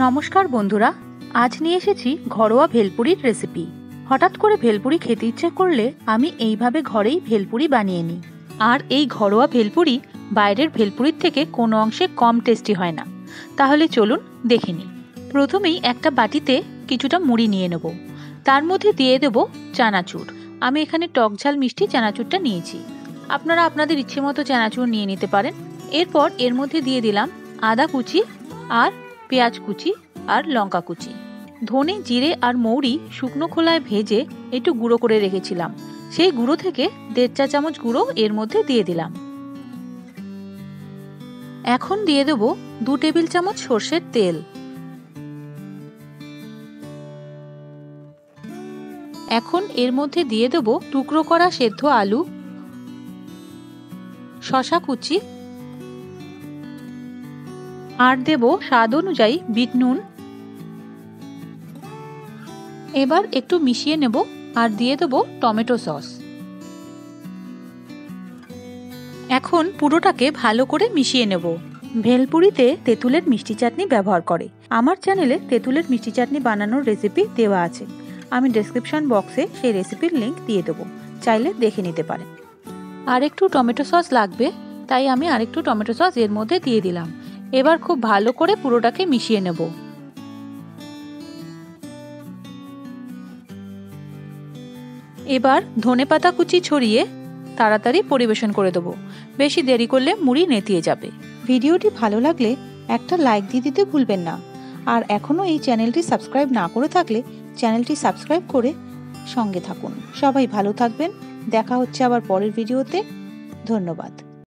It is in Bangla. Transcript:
নমস্কার বন্ধুরা, আজ নিয়ে এসেছি ঘরোয়া ভেলপুরির রেসিপি। হঠাৎ করে ভেলপুরি খেতে ইচ্ছে করলে আমি এইভাবে ঘরেই ভেলপুরি বানিয়ে নিই। আর এই ঘরোয়া ভেলপুরি বাইরের ভেলপুরির থেকে কোনো অংশে কম টেস্টি হয় না। তাহলে চলুন দেখে নিই। প্রথমেই একটা বাটিতে কিছুটা মুড়ি নিয়ে নেব, তার মধ্যে দিয়ে দেব চানাচুর। আমি এখানে টক ঝাল মিষ্টি চানাচুরটা নিয়েছি, আপনারা আপনাদের ইচ্ছে মতো চানাচুর নিয়ে নিতে পারেন। এরপর এর মধ্যে দিয়ে দিলাম আদা কুচি আর পেঁয়াজ কুচি আর লঙ্কা কুচি। ধনে, জিরে আর মৌরি শুকনো খোলায় ভেজে একটু গুঁড়ো করে রেখেছিলাম, সেই গুঁড়ো থেকে 1.5 চা চামচ গুঁড়ো এর মধ্যে দিয়ে দিলাম। এখন দিয়ে দেব 2 টেবিল চামচ সর্ষের তেল। এখন এর মধ্যে দিয়ে দেব টুকরো করা সেদ্ধ আলু, শসা কুচি আর দেব স্বাদ অনুযায়ী বিট নুন। এবার একটু মিশিয়ে নেব আর দিয়ে দেব টমেটো সস। এখন পুরোটাকে ভালো করে মিশিয়ে নেব। ভেলপুরিতে তেঁতুলের মিষ্টি চাটনি ব্যবহার করে। আমার চ্যানেলে তেঁতুলের মিষ্টি চাটনি বানানোর রেসিপি দেওয়া আছে, আমি ডেসক্রিপশন বক্সে সেই রেসিপির লিংক দিয়ে দেবো, চাইলে দেখে নিতে পারেন। আর একটু টমেটো সস লাগবে, তাই আমি আরেকটু টমেটো সস এর মধ্যে দিয়ে দিলাম। এবার খুব ভালো করে পুরোটাকে মিশিয়ে নেব। এবার ধনেপাতা কুচি ছড়িয়ে তাড়াতাড়ি পরিবেশন করে দেবো, বেশি দেরি করলে মুড়ি নেতিয়ে যাবে। ভিডিওটি ভালো লাগলে একটা লাইক দিয়ে দিতে ভুলবেন না। আর এখনও এই চ্যানেলটি সাবস্ক্রাইব না করে থাকলে চ্যানেলটি সাবস্ক্রাইব করে সঙ্গে থাকুন। সবাই ভালো থাকবেন, দেখা হচ্ছে আবার পরের ভিডিওতে। ধন্যবাদ।